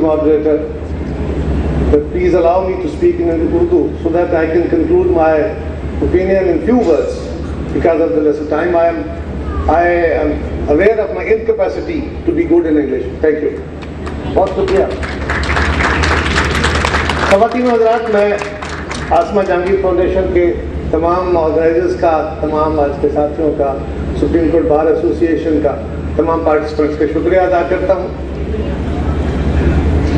moderator, but please allow me to speak in Urdu so that I can conclude my opinion in few words. Because of the lesser time, I am aware of my incapacity to be good in English. Thank you. बहुत शुक्रिया। ख़वातीन व हज़रात, मैं आसमा Jahangir foundation के तमाम organisers का, तमाम आज के साथियों का, सुप्रीम कोर्ट बार एसोसिएशन का, तमाम पार्टिसिपेंट्स का शुक्रिया अदा करता हूँ।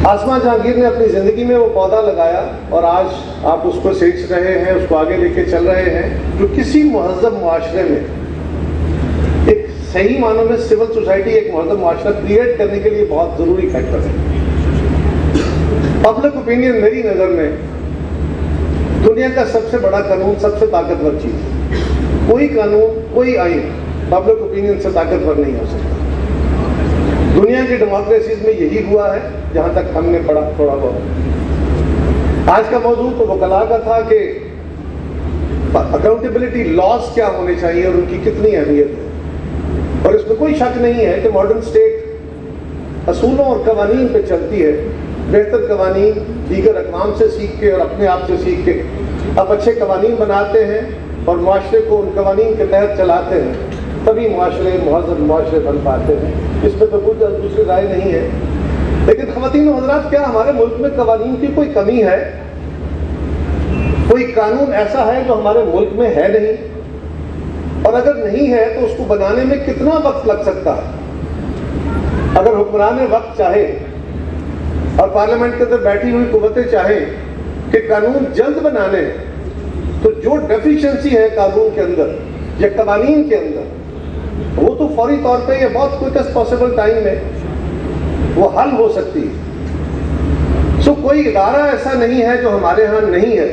आसमा जहांगीर ने अपनी ज़िंदगी में वो पौधा लगाया और आज आप उसको सींच रहे हैं, उसको आगे लेके चल रहे हैं, जो किसी महज़ब मुआशरे में, एक सही मानों में सिविल सोसाइटी, एक महज़ब मुआशरा क्रिएट करने के लिए बहुत ज़रूरी फैक्टर है। पब्लिक ओपिनियन मेरी नज़र में दुनिया का सबसे बड़ा कानून, सबसे ताकतवर चीज़। कोई कानून, कोई आइन पब्लिक ओपिनियन से ताकतवर नहीं हो सकता। दुनिया की डेमोक्रेसीज में यही हुआ है, जहाँ तक हमने पढ़ा थोड़ा बहुत। आज का मौजू तो वकला का था कि अकाउंटेबिलिटी लॉज क्या होने चाहिए और उनकी कितनी अहमियत है। और इसमें कोई शक नहीं है कि मॉडर्न स्टेट असूलों और कवानीन पे चलती है। बेहतर कवानीन दीगर अक़वाम से सीख के और अपने आप से सीख के अब अच्छे कवानीन बनाते हैं और मुआशरे को उन कवानीन के तहत चलाते हैं, तभी मुआशरे महज़ब मुआशरे बन पाते हैं। इसमें तो कुछ दूसरी राय नहीं है। लेकिन ख़वातीन व हज़रात, क्या हमारे मुल्क में कवानीन की कोई कमी है? कोई कानून ऐसा है जो हमारे मुल्क में है नहीं? और अगर नहीं है तो उसको बनाने में कितना वक्त लग सकता है? अगर हुक्मरान वक्त चाहे और पार्लियामेंट के अंदर बैठी हुई कुव्वतें चाहें कि कानून जल्द बनाने हैं, तो जो डेफिशिएंसी है कानून के अंदर या कवानीन के अंदर, वो तो फौरी तौर पे ये बहुत क्विकेस्ट पॉसिबल टाइम में वो हल हो सकती है। सो कोई इदारा ऐसा नहीं है जो हमारे यहाँ नहीं है।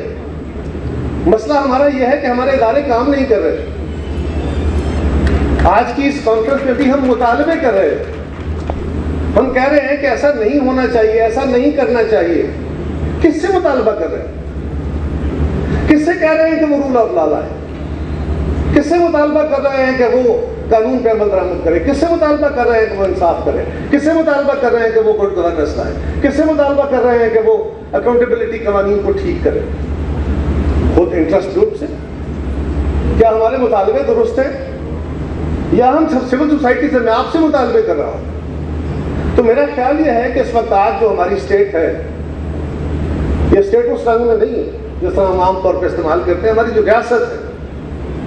मसला हमारा ये है कि हमारे इदारे काम नहीं कर रहे। आज की इस कॉन्फ्रेंस में भी हम मुतालबे कर रहे हैं, हम कह रहे हैं कि ऐसा नहीं होना चाहिए, ऐसा नहीं करना चाहिए। किससे मुतालबा कर रहे हैं? किससे कह रहे हैं कि वो रूल ऑफ लॉ लाए? किससे मुतालबा कर रहे हैं कि वो कानून पे अमल दरामद करे? किससे मुतालबा कर रहे हैं कि वो इंसाफ करे? किससे मुतालबा कर रहे हैं कि वो गुड गवर्नेंस लाए? किससे मुतालबा कर रहे हैं कि वो अकाउंटेबिलिटी कवानीन को ठीक करे? खुद इंटरेस्ट ग्रुप से? क्या हमारे मुतालबे दुरुस्त हैं या हम सिविल सोसाइटी से? मैं आपसे मुतालबे कर रहा हूँ। तो मेरा ख्याल ये है कि इस वक्त आज जो हमारी स्टेट है, ये स्टेट उस रंग में नहीं है जिस तरह हम आमतौर पर इस्तेमाल करते हैं। हमारी जो रियासत है,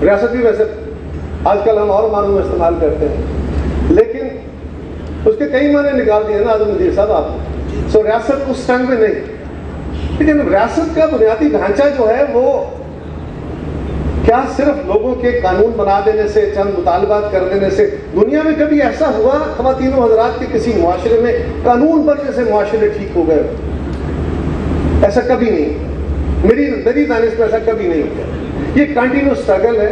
रियासत भी वैसे आजकल हम और मानों में इस्तेमाल करते हैं, लेकिन उसके कई माने निकाल दिए ना आज़म नज़ीर साहब आपने। सो रियासत उस रंग में नहीं, लेकिन रियासत का बुनियादी ढांचा जो है वो क्या सिर्फ लोगों के कानून बना देने से, चंद मुतालबात कर देने से? दुनिया में कभी ऐसा हुआ ख़वातीन व हज़रात के किसी मुआशरे में कानून बनने से मुआशरे ठीक हो गए? ऐसा कभी नहीं। मेरी दानिश में ऐसा कभी नहीं होता। ये कंटिन्यू स्ट्रगल है,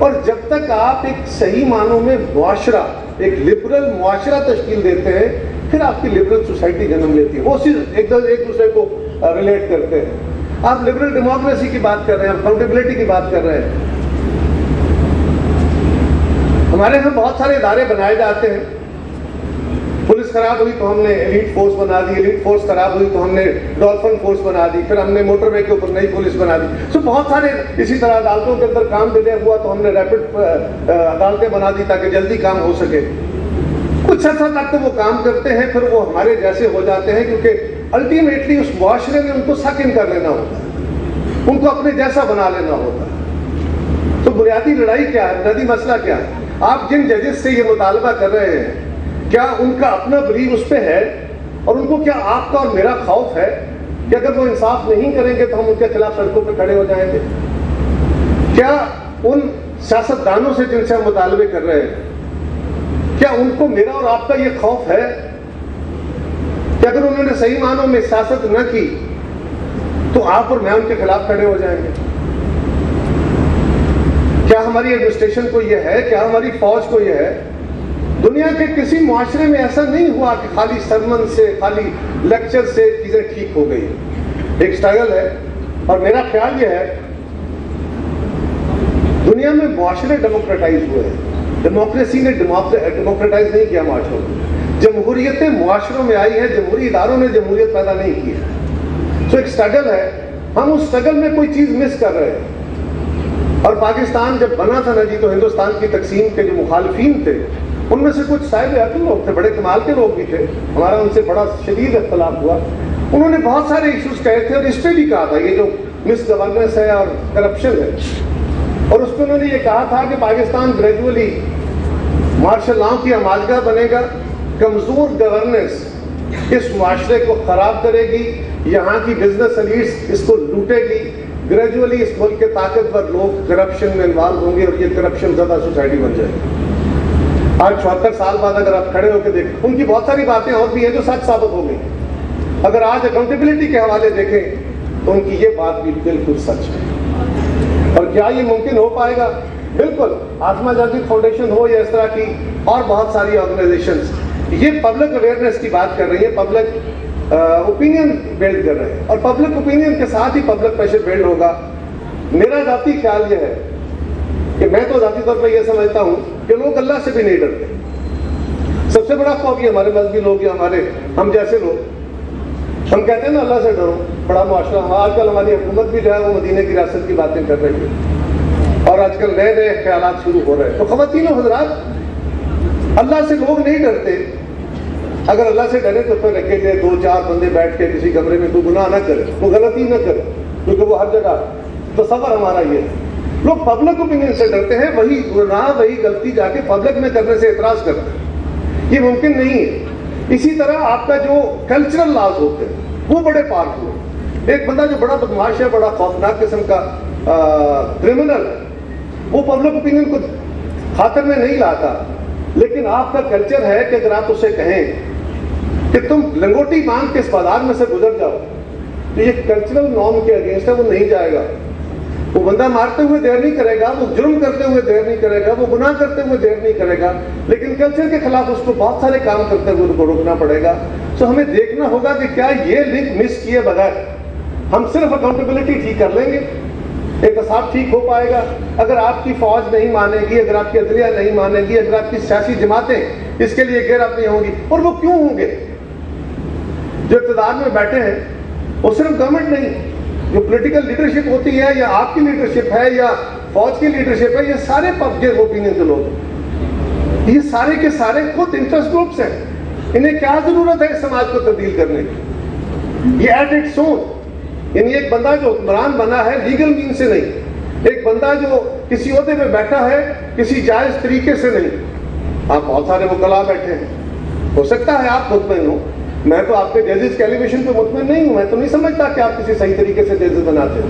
और जब तक आप एक सही मानों में मुआशरा, एक लिबरल मुआशरा तश्कील देते हैं, फिर आपकी लिबरल सोसाइटी जन्म लेती है। वो सिर्फ एक दूसरे को रिलेट करते हैं। आप लिबरल डेमोक्रेसी की बात कर रहे हैं, अकाउंटेबिलिटी की बात कर रहे हैं। हमारे यहाँ बहुत सारे इदारे बनाए जाते हैं। पुलिस खराब हुई तो हमने एलीट फोर्स बना दी, एलीट फोर्स खराब हुई तो हमने डॉल्फिन फोर्स बना दी, फिर हमने मोटरवे के ऊपर नई पुलिस बना दी। सो बहुत सारे, इसी तरह अदालतों के अंदर काम डिले हुआ तो हमने रैपिड अदालतें बना दी ताकि जल्दी काम हो सके। कुछ अर्सा तक तो वो काम करते हैं, फिर वो हमारे जैसे हो जाते हैं, क्योंकि अल्टीमेटली उस मुआशरे में उनको सक इन कर लेना होता है, उनको अपने जैसा बना लेना होता है। तो बुनियादी लड़ाई क्या है, बुनियादी मसला क्या है? आप जिन जजेस से ये मुतालबा कर रहे हैं, क्या उनका अपना बिलीव उस पर है? और उनको क्या आपका और मेरा खौफ है कि अगर वो इंसाफ नहीं करेंगे तो हम उनके खिलाफ सड़कों पर खड़े हो जाएंगे? क्या उन सियासतदानों से जिनसे हम मुतालबे कर रहे हैं, क्या उनको मेरा और आपका ये खौफ है कि अगर उन्होंने सही मानों में सियासत न की तो आप और मैं उनके खिलाफ खड़े हो जाएंगे? क्या हमारी एडमिनिस्ट्रेशन को यह है, क्या हमारी फौज को यह है? दुनिया के किसी मुआशरे में ऐसा नहीं हुआ कि खाली सरमन से, खाली लेक्चर से चीजें ठीक हो गई। एक स्ट्रगल है, और मेरा ख्याल यह है दुनिया में मुआशरे डेमोक्रेटाइज हुए हैं। डेमोक्रेसी ने डेमोक्रेटाइज नहीं किया मुआशरों को। जमहूरियतें मुआशरों में आई हैं, जमहूरी इदारों ने जमहूरियत पैदा नहीं की है। सो एक स्ट्रगल है, हम उस स्ट्रगल में कोई चीज़ मिस कर रहे हैं। और पाकिस्तान जब बना था ना जी, तो हिंदुस्तान की तकसीम के जो मुखालिफिन थे, उनमें से कुछ साहिब अक्ल लोग थे, बड़े कमाल के लोग भी थे, हमारा उनसे बड़ा शदीद इख्तलाफ हुआ। उन्होंने बहुत सारे इशूज़ कहे थे और इस पर भी कहा था ये जो मिस गवर्नेंस है और करप्शन है, और उस पर उन्होंने ये कहा था कि पाकिस्तान ग्रेजुअली मार्शल लॉ की अमाजगा बनेगा, कमज़ोर गवर्नेंस इस माशरे को ख़राब करेगी, यहाँ की बिजनेस एलीट्स इसको लूटेगी, ग्रेजुअली इस मुल्क के ताकतवर लोग करप्शन में इन्वॉल्व होंगे और ये करप्शन ज़्यादा सोसाइटी बन जाएगी। आज 74 साल बाद अगर आप खड़े होकर देखें, उनकी बहुत सारी बातें और भी हैं जो सच साबित हो गई। अगर आज अकाउंटेबिलिटी के हवाले देखें तो उनकी ये बात भी बिल्कुल सच है। और क्या ये मुमकिन हो पाएगा? बिल्कुल। आसमा जागृत फाउंडेशन हो या इस तरह की और बहुत सारी ऑर्गेनाइजेशंस, ये पब्लिक अवेयरनेस की बात कर रही है, पब्लिक ओपिनियन बिल्ड कर रहे हैं, और पब्लिक ओपिनियन के साथ ही पब्लिक प्रेशर बिल्ड होगा। मेरा ज़ाती ख्याल ये है कि मैं तो ज़ाती तौर पर यह समझता हूँ कि लोग अल्लाह से भी नहीं डरते। सबसे बड़ा खौफ ये हमारे मजहबी लोग या हमारे हम जैसे लोग, हम कहते हैं ना अल्लाह से डरो, बड़ा मुआशरा। आजकल हमारी हुकूमत भी जो है वो मदीने की रियासत की बातें कर रही है, और आजकल नए नए ख्यालात शुरू हो रहे हैं। तो ख़वातीन और हज़रात, अल्लाह से लोग नहीं डरते। अगर अल्लाह से डरे तो फिर अकेले 2-4 बंदे बैठ के किसी कमरे में कोई गुनाह ना करे, कोई गलती ना करे, क्योंकि वो हर जगह तसव्वुर हमारा ये है। लोग पब्लिक ओपिनियन से डरते हैं, वही गुनाह वही गलती जाके पब्लिक में करने से एतराज करते हैं। ये मुमकिन नहीं है। इसी तरह आपका जो कल्चरल लॉज होते हैं वो बड़े पावरफुल हैं। एक बंदा जो बड़ा बदमाश है, बड़ा खौफनाक किस्म का क्रिमिनल है, वो पब्लिक ओपिनियन को खातर में नहीं लाता। लेकिन आपका कल्चर है कि अगर आप उसे कहें कि तुम लंगोटी बांध के इस बाजार में से गुजर जाओ, तो ये कल्चरल नॉर्म के अगेंस्ट है, वो नहीं जाएगा। वो बंदा मारते हुए देर नहीं करेगा, वो जुर्म करते हुए देर नहीं करेगा, वो गुनाह करते हुए देर नहीं करेगा, लेकिन कल्चर के खिलाफ उसको बहुत सारे काम करते हुए उनको रोकना पड़ेगा। सो हमें देखना होगा कि क्या ये लिंक मिस किए बगैर हम सिर्फ अकाउंटेबिलिटी ठीक कर लेंगे, एहतसाब ठीक हो पाएगा? अगर आपकी फौज नहीं मानेगी, अगर आपकी अदलिया नहीं मानेगी, अगर आपकी सियासी जमातें इसके लिए गिरफ्तार नहीं होंगी, और वो क्यों होंगे? जो इक़्तिदार में बैठे हैं वो सिर्फ गवर्नमेंट नहीं, जो पॉलिटिकल लीडरशिप होती है या आपकी लीडरशिप है या फौज की लीडरशिप है, ये सारे पब्लिक ओपिनियन के लोग, ये सारे के सारे खुद इंटरेस्ट ग्रुप्स हैं। इन्हें क्या जरूरत है इस समाज को तब्दील करने की? ये एट इट्स ओन, यानी एक बंदा जो हुक्मरान बना है लीगल मीन से नहीं, एक बंदा जो किसी ओहदे पे बैठा है किसी जायज तरीके से नहीं। आप बहुत सारे वकला बैठे हैं, हो सकता है आप मुतमईन हो, मैं तो आपके जजेस के एलिगेशन पे मुतमईन नहीं हूं, मैं तो नहीं समझता कि आप किसी सही तरीके से जजेस बनाते हो,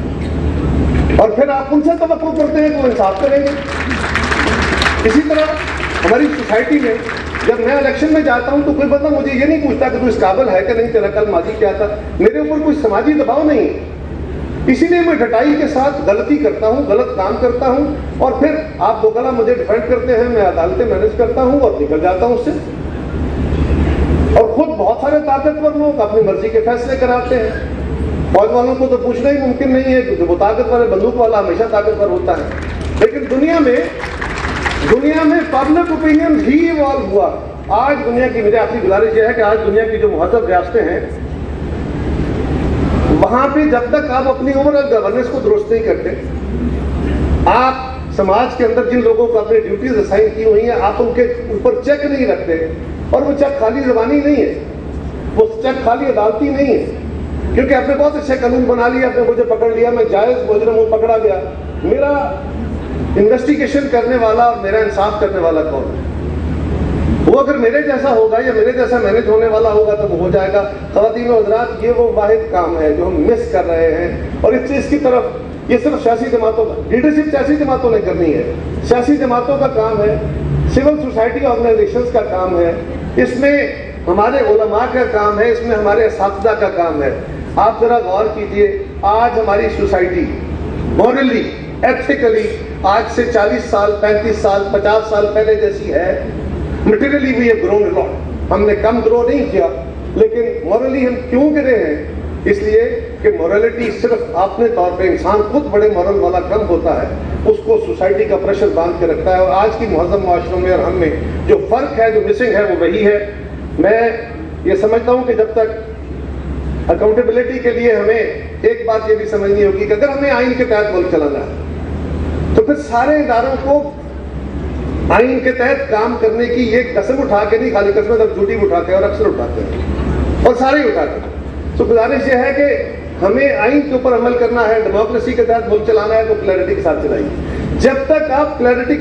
और फिर आप उनसे तवक्को करते हैं कि वो इंसाफ करेंगे। इसी तरह हमारी सोसाइटी में जब मैं इलेक्शन में जाता हूं तो कोई बंदा मुझे ये नहीं पूछता कि तू इस काबिल है कि नहीं, तेरा कल माजी क्या था। मेरे ऊपर कोई समाजी दबाव नहीं है, इसीलिए मैं डटाई के साथ गलती करता हूं, गलत काम करता हूं, और फिर आप दो गला मुझे डिफेंड करते हैं, मैं अदालतें मैनेज करता हूं और निकल जाता हूं उससे। और खुद बहुत सारे ताकतवर लोग अपनी मर्जी के फैसले कराते हैं। फौज वालों को तो पूछना ही मुमकिन नहीं है, क्योंकि वो ताकतवर है, बंदूक वाला हमेशा ताकतवर होता है। लेकिन दुनिया में पब्लिक ओपिनियन ही इवॉल्व हुआ। आज दुनिया की, मेरी आखिरी गुजारिश यह है कि आज दुनिया की जो महत्व रियासतें हैं, वहां पे जब तक आप अपनी ओवरऑल गवर्नेंस को दुरुस्त नहीं करते, आप समाज के अंदर जिन लोगों को अपनी ड्यूटीज असाइन की हुई हैं, आप उनके ऊपर चेक नहीं रखते, और वो चेक खाली ज़बानी नहीं है, वो चेक खाली अदालती नहीं है, क्योंकि आपने बहुत अच्छे कानून बना लिया, आपने मुझे पकड़ लिया, मैं जायज़ मुजरिम हूँ, पकड़ा गया, मेरा इन्वेस्टिगेशन करने वाला और मेरा इंसाफ करने वाला कौन है? वो अगर मेरे जैसा होगा या मेरे जैसा मैनेज होने वाला होगा तो वो हो जाएगा। ख़वातीन और हज़रात, ये वो वाहिद काम है जो हम मिस कर रहे हैं, और इस चीज़ की तरफ ये सिर्फ सियासी जमातों का लीडरशिप सियासी जमातों ने करनी है, सियासी जमातों का काम है, सिविल सोसाइटी ऑर्गेनाइजेशंस का काम है, इसमें हमारे उलमा का काम है, इसमें हमारे असातिज़ा का काम है। आप ज़रा गौर कीजिए, आज हमारी सोसाइटी मॉरली, एथिकली आज से 40 साल, 35 साल, 50 साल पहले जैसी है। Materially we have grown a lot, हमने कम ग्रो नहीं किया, लेकिन मॉरली हम क्यों गिरे हैं? इसलिए कि मॉरलिटी सिर्फ अपने तौर पे इंसान खुद बड़े मॉरल वाला कम होता है, उसको सोसाइटी का प्रेशर बांध के रखता है। और आज की मुहज़्ज़म मुआशरों में और हम में जो फ़र्क है, जो मिसिंग है, वो वही है। میں یہ سمجھتا ہوں کہ جب تک اکاؤنٹیبلٹی کے لیے ہمیں ایک بات یہ بھی سمجھنی ہوگی کہ اگر ہمیں آئین کے تحت ملک چلانا ہے تو پھر سارے اداروں کو آئین کے تحت کام کرنے کی یہ قسم اٹھا کے نہیں، خالی قسمیں تب جھوٹی بھی اٹھاتے ہیں اور اکثر اٹھاتے ہیں اور سارے ہی اٹھاتے ہیں. تو گزارش یہ ہے کہ ہمیں آئین کے اوپر عمل کرنا ہے، ڈیموکریسی کے تحت ملک چلانا ہے تو کلیئرٹی کے ساتھ چلائیے. جب تک آپ کلیئرٹی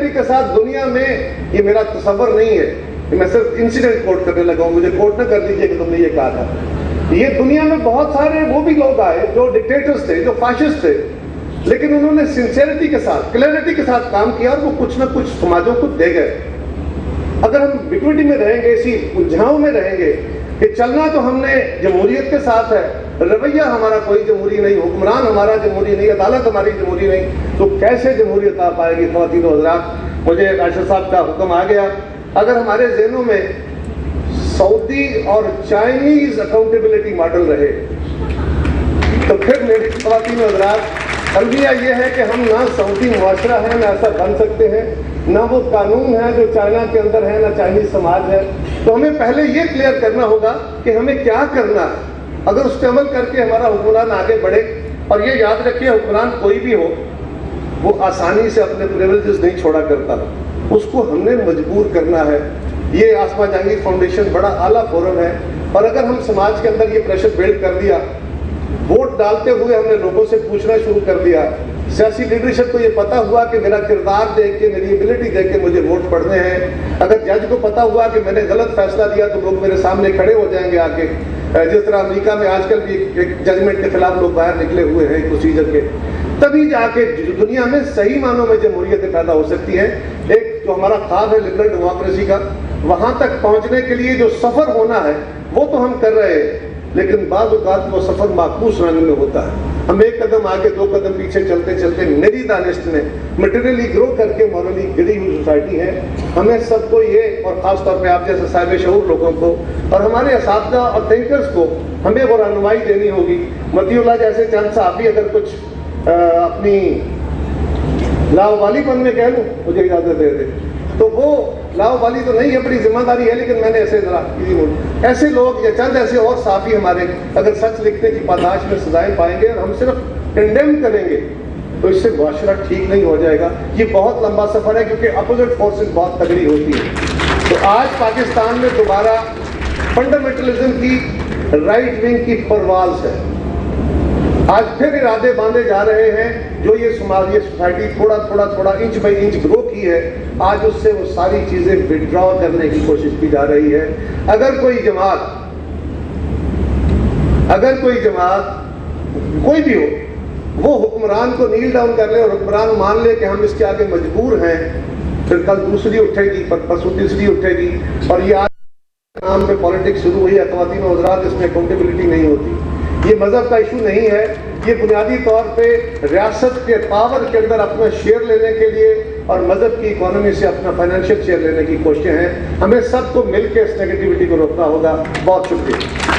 کے ساتھ دنیا میں، یہ میرا تصور نہیں ہے کہ میں صرف انسیڈنٹ کوٹ کرنے لگا ہوں، مجھے کوٹ نہ کر دیجیے کہ تم نے یہ کہا تھا. یہ دنیا میں بہت سارے وہ بھی لوگ آئے جو ڈکٹیٹرز تھے، جو فاشسٹ تھے، لیکن انہوں نے سنسیئرٹی کے ساتھ، کلیئرٹی کے ساتھ کام کیا اور وہ کچھ نہ کچھ سماجوں کو دے گئے. اگر ہم بیکورٹی میں رہیں گے، اسی الجھاؤں میں رہیں گے کہ چلنا تو ہم نے جمہوریت کے ساتھ ہے، رویہ ہمارا کوئی جمہوری نہیں، حکمران ہمارا جمہوری نہیں، عدالت ہماری جمہوری نہیں، تو کیسے جمہوریت آ پائے گی؟ خواتین و حضرات، مجھے راشد صاحب کا حکم آ گیا. اگر ہمارے ذہنوں میں سعودی اور چائنیز اکاؤنٹیبلٹی ماڈل رہے تو پھر میری خواتین و حضرات، الوداع یہ ہے کہ ہم نہ سعودی معاشرہ ہے، نہ ایسا بن سکتے ہیں، نہ وہ قانون ہے جو چائنا کے اندر ہے، نہ چائنیز سماج ہے. تو ہمیں پہلے یہ کلیئر کرنا ہوگا کہ ہمیں کیا کرنا ہے. اگر اس پہ عمل کر کے ہمارا حکمران آگے بڑھے، اور یہ یاد رکھیے حکمران کوئی بھی ہو وہ آسانی سے اپنے پریویلیجز نہیں چھوڑا کرتا، اس کو ہم نے مجبور کرنا ہے. یہ آسما جہانگیر فاؤنڈیشن بڑا اعلیٰ فورم ہے، اور اگر ہم سماج کے اندر یہ پریشر بلڈ کر دیا، ووٹ ڈالتے ہوئے ہم نے لوگوں سے پوچھنا شروع کر دیا، سیاسی لیڈرشپ کو یہ پتا ہوا کہ میرا کردار دیکھ کے، میری ایبلٹی دیکھ کے مجھے ووٹ پڑھنے ہیں، اگر جج کو پتا ہوا کہ میں نے غلط فیصلہ دیا تو لوگ میرے سامنے کھڑے ہو جائیں گے آ کے، جس طرح امریکہ میں آج کل بھی ایک ججمنٹ کے خلاف لوگ باہر نکلے ہوئے ہیں پروسیجر کے، تبھی جا کے دنیا میں صحیح معنوں میں جمہوریتیں پیدا ہو سکتی ہیں. ایک جو ہمارا خواب ہے لبرل ڈیموکریسی کا، وہاں تک پہنچنے کے لیے جو سفر ہونا ہے وہ تو ہم کر رہے ہیں، لیکن بعض اوقات وہ سفر معکوس رنگ میں ہوتا ہے. ہم ایک قدم آگے 2 قدم پیچھے چلتے چلتے میری دانشت میں مٹیریلی گرو کر کے مورلی گری ہوئی سوسائٹی ہے. ہمیں سب کو یہ، اور خاص طور پہ آپ جیسے صاحب شعور لوگوں کو اور ہمارے اساتذہ اور تھنکرز کو ہمیں وہ رہنمائی دینی ہوگی. متی اللہ جیسے چند صحافی اگر کچھ اپنی لاوالی پن میں کہہ لوں، مجھے اجازت دے دے، تو وہ لاوالی تو نہیں ہے، بڑی ذمہ داری ہے، لیکن میں نے ایسے لوگ یا چند ایسے اور صحافی ہمارے اگر سچ لکھنے کی پاداش میں سزائیں پائیں گے اور ہم صرف کنڈیم کریں گے تو اس سے معاشرہ ٹھیک نہیں ہو جائے گا. یہ بہت لمبا سفر ہے کیونکہ اپوزٹ فورسز بہت تگڑی ہوتی ہیں. تو آج پاکستان میں دوبارہ فنڈامنٹلزم کی، رائٹ ونگ کی پرواز ہے. آج پھر ارادے باندھے جا رہے ہیں. جو یہ سوسائٹی تھوڑا انچ بائی انچ گرو کی ہے، آج اس سے وہ ساری چیزیں وڈرا کرنے کی کوشش کی جا رہی ہے. اگر کوئی جماعت کوئی بھی ہو، وہ حکمران کو نیل ڈاؤن کر لے اور حکمران مان لے کہ ہم اس کے آگے مجبور ہیں، پھر کل دوسری اٹھے گی، پرسوں تیسری اٹھے گی، اور یہ آج نام پہ پالیٹکس شروع ہوئی ہے. خواتین و حضرات، اس میں اکاؤنٹیبلٹی نہیں ہوتی. یہ مذہب کا ایشو نہیں ہے، یہ بنیادی طور پہ ریاست کے پاور کے اندر اپنا شیئر لینے کے لیے اور مذہب کی اکانومی سے اپنا فائنینشیل شیئر لینے کی کوششیں ہیں. ہمیں سب کو مل کے اس نیگیٹیوٹی کو روکنا ہوگا. بہت شکریہ.